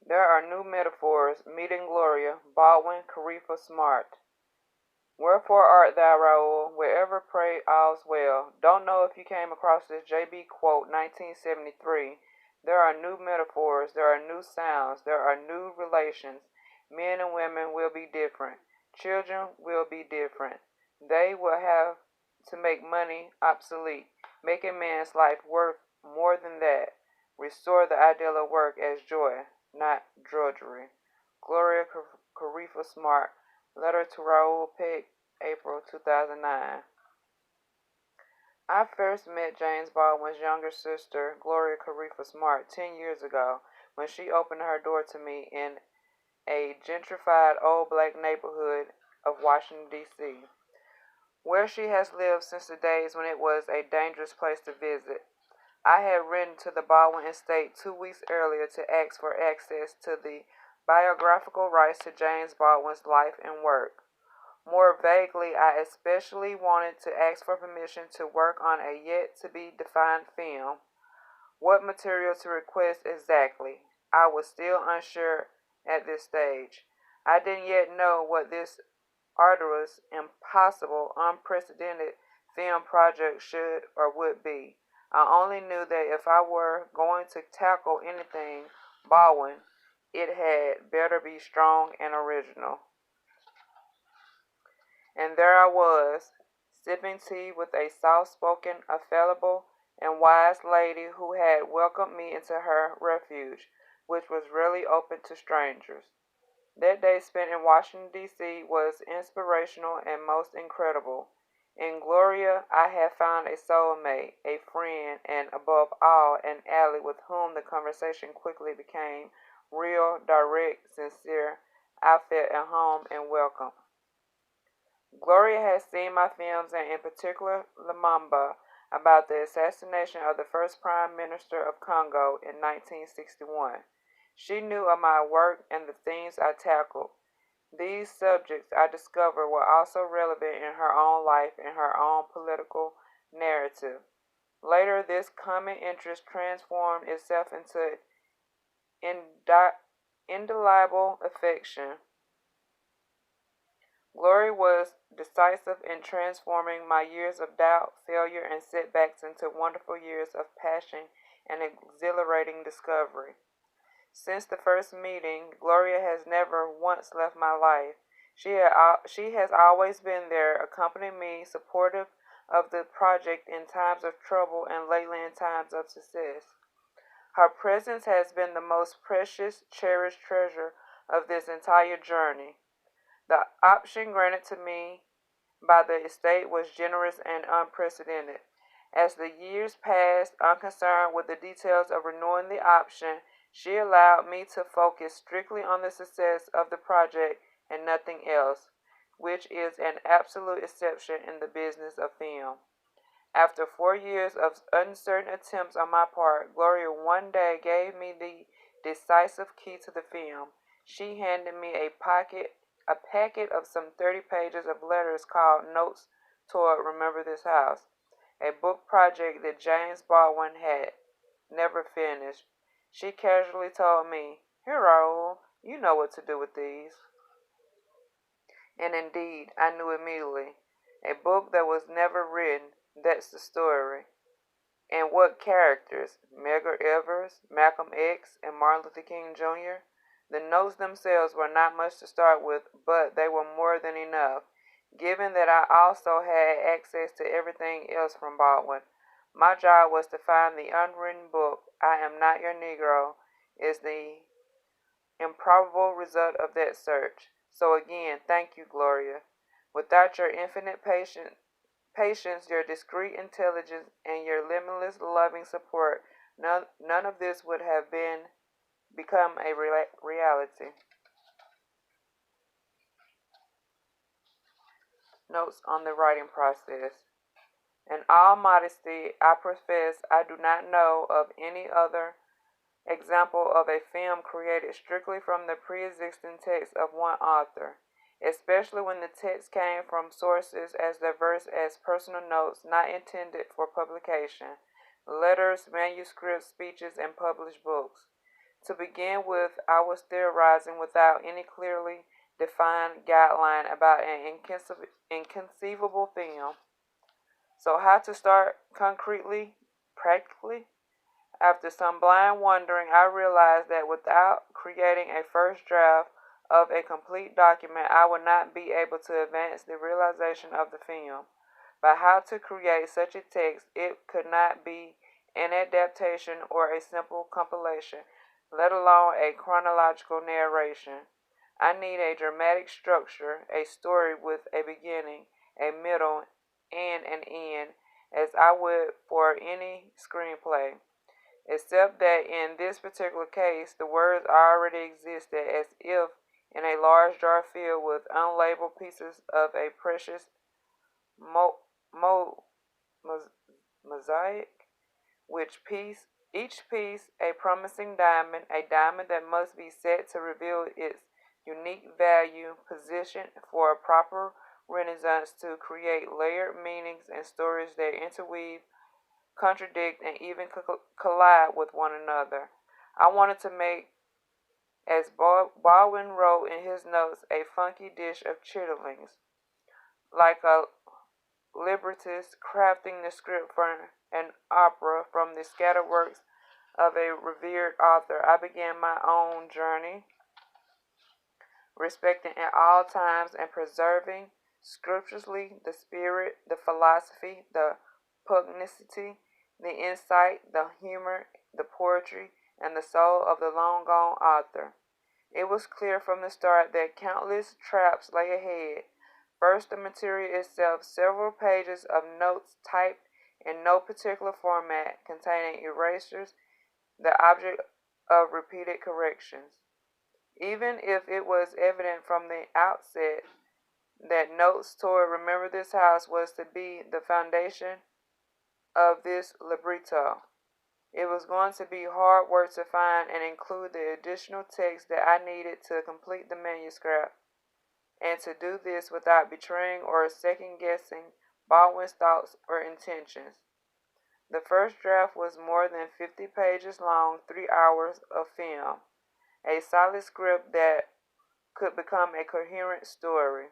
There are new metaphors, meeting Gloria, Baldwin, Carifa, Smart. Wherefore art thou, Raoul? Wherever pray all's well. Don't know if you came across this JB quote, 1973. There are new metaphors, there are new sounds, there are new relations. Men and women will be different. Children will be different. They will have to make money obsolete, make a man's life worth more than that. Restore the ideal of work as joy, not drudgery. Gloria Carifa Smart. Letter to Raoul Peck, April 2009. I first met James Baldwin's younger sister, Gloria Carifa Smart, 10 years ago when she opened her door to me in a gentrified old black neighborhood of Washington, D.C., where she has lived since the days when it was a dangerous place to visit. I had ridden to the Baldwin estate 2 weeks earlier to ask for access to the biographical rights to James Baldwin's life and work. More vaguely, I especially wanted to ask for permission to work on a yet-to-be-defined film. What material to request exactly? I was still unsure at this stage. I didn't yet know what this arduous, impossible, unprecedented film project should or would be. I only knew that if I were going to tackle anything Baldwin, it had better be strong and original. And there I was, sipping tea with a soft-spoken, affable, and wise lady who had welcomed me into her refuge, which was really open to strangers. That day spent in Washington, D.C. was inspirational and most incredible. In Gloria, I had found a soulmate, a friend, and above all, an ally with whom the conversation quickly became real, direct, sincere. I felt at home and welcome. Gloria had seen my films and in particular Lumumba about the assassination of the first Prime Minister of Congo in 1961. She knew of my work and the themes I tackled. These subjects, I discovered, were also relevant in her own life and her own political narrative. Later, this common interest transformed itself into indelible affection. Glory was decisive in transforming my years of doubt, failure, and setbacks into wonderful years of passion and exhilarating discovery. Since the first meeting, Gloria has never once left my life. She has always been there, accompanying me, supportive of the project in times of trouble and lately in times of success. Her presence has been the most precious, cherished treasure of this entire journey. The option granted to me by the estate was generous and unprecedented. As the years passed, unconcerned with the details of renewing the option, she allowed me to focus strictly on the success of the project and nothing else, which is an absolute exception in the business of film. After 4 years of uncertain attempts on my part, Gloria one day gave me the decisive key to the film. She handed me a packet of some 30 pages of letters called Notes Toward Remember This House, a book project that James Baldwin had never finished. She casually told me, "Here, Raoul, you know what to do with these." And indeed, I knew immediately. A book that was never written, that's the story. And what characters? Medgar Evers, Malcolm X, and Martin Luther King Jr.? The notes themselves were not much to start with, but they were more than enough, given that I also had access to everything else from Baldwin. My job was to find the unwritten book. I Am Not Your Negro is the improbable result of that search. So again, thank you, Gloria. Without your infinite patience, your discreet intelligence, and your limitless loving support, none of this would have become a reality. Notes on the writing process. In all modesty, I profess I do not know of any other example of a film created strictly from the pre-existing text of one author, especially when the text came from sources as diverse as personal notes not intended for publication, letters, manuscripts, speeches, and published books. To begin with, I was theorizing without any clearly defined guideline about an inconceivable film. So, how to start concretely, practically? After some blind wondering, I realized that without creating a first draft of a complete document, I would not be able to advance the realization of the film. By how to create such a text, it could not be an adaptation or a simple compilation, let alone a chronological narration. I need a dramatic structure, a story with a beginning, a middle, and an end, as I would for any screenplay. Except that in this particular case, the words already existed as if in a large jar filled with unlabeled pieces of a precious mo- mo- mosaic, each piece a promising diamond, a diamond that must be set to reveal its unique value, positioned for a proper renaissance to create layered meanings and stories that interweave, contradict, and even collide with one another. I wanted to make, as Baldwin wrote in his notes, a funky dish of chitterlings, like a librettist crafting the script for an opera from the scattered works of a revered author. I began my own journey, respecting at all times and preserving scrupulously the spirit, the philosophy, the pugnacity, the insight, the humor, the poetry, and the soul of the long gone author. It was clear from the start that countless traps lay ahead. First, the material itself, several pages of notes typed in no particular format, containing erasures, the object of repeated corrections. Even if it was evident from the outset that notes toward Remember This House was to be the foundation of this libretto, it was going to be hard work to find and include the additional text that I needed to complete the manuscript, and to do this without betraying or second guessing Baldwin's thoughts or intentions. The first draft was more than 50 pages long, 3 hours of film, a solid script that could become a coherent story.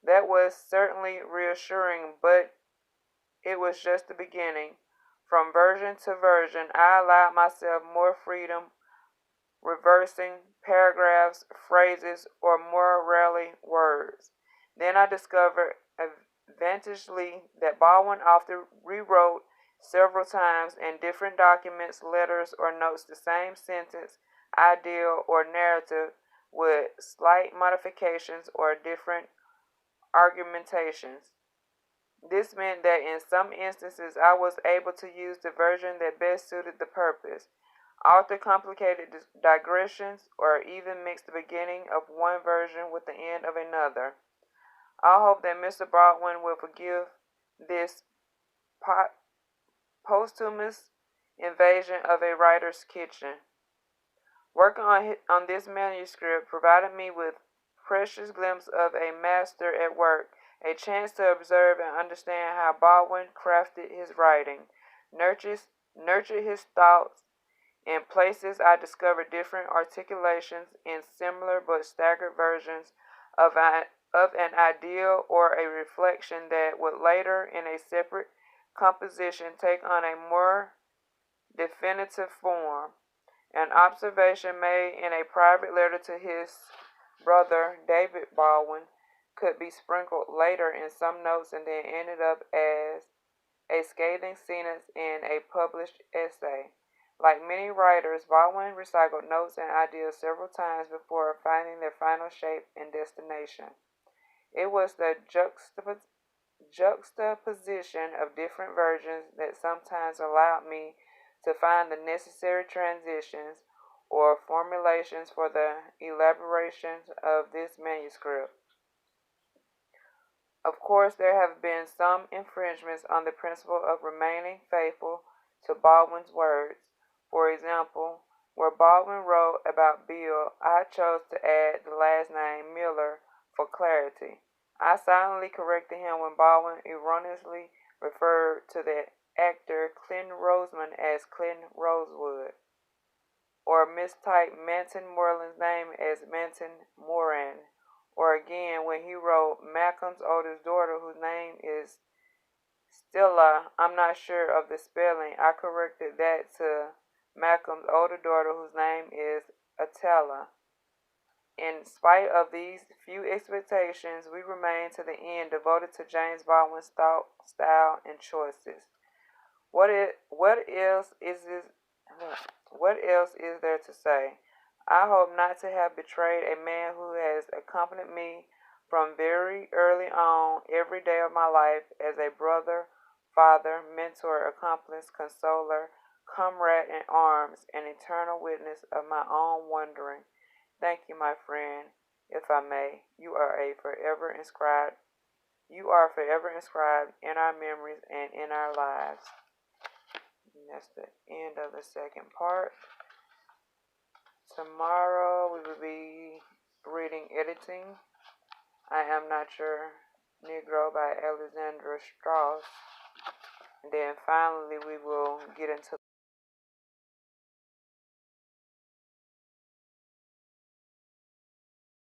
That was certainly reassuring, but it was just the beginning. From version to version, I allowed myself more freedom, reversing paragraphs, phrases, or more rarely words. Then I discovered advantageously that Baldwin often rewrote several times in different documents, letters, or notes the same sentence, idea, or narrative with slight modifications or different argumentations. This meant that in some instances I was able to use the version that best suited the purpose, alter complicated digressions, or even mix the beginning of one version with the end of another. I hope that Mr. Baldwin will forgive this posthumous invasion of a writer's kitchen. Working on this manuscript provided me with precious glimpse of a master at work, a chance to observe and understand how Baldwin crafted his writing, nurtured his thoughts. In places I discovered different articulations in similar but staggered versions of an ideal or a reflection that would later, in a separate composition, take on a more definitive form. An observation made in a private letter to his brother David Baldwin could be sprinkled later in some notes and then ended up as a scathing sentence in a published essay. Like many writers, Baldwin recycled notes and ideas several times before finding their final shape and destination. It was the juxtaposition of different versions that sometimes allowed me to find the necessary transitions or formulations for the elaborations of this manuscript. Of course, there have been some infringements on the principle of remaining faithful to Baldwin's words. For example, where Baldwin wrote about Bill, I chose to add the last name Miller for clarity. I silently corrected him when Baldwin erroneously referred to the actor Clinton Roseman as Clinton Rosewood. or mistype Manton Moreland's name as Manton Moran. Or again, when he wrote Malcolm's oldest daughter, whose name is Stella, I'm not sure of the spelling, I corrected that to Malcolm's older daughter, whose name is Atella. In spite of these few expectations, we remain to the end devoted to James Baldwin's thought, style, and choices. What else is this? What else is there to say? I hope not to have betrayed a man who has accompanied me from very early on every day of my life as a brother, father, mentor, accomplice, consoler, comrade in arms, and eternal witness of my own wandering. Thank you, my friend. If I may, you are forever inscribed in our memories and in our lives. And that's the end of the second part. Tomorrow we will be reading Editing. I Am Not Your Negro by Alexandra Strauss. And then finally we will get into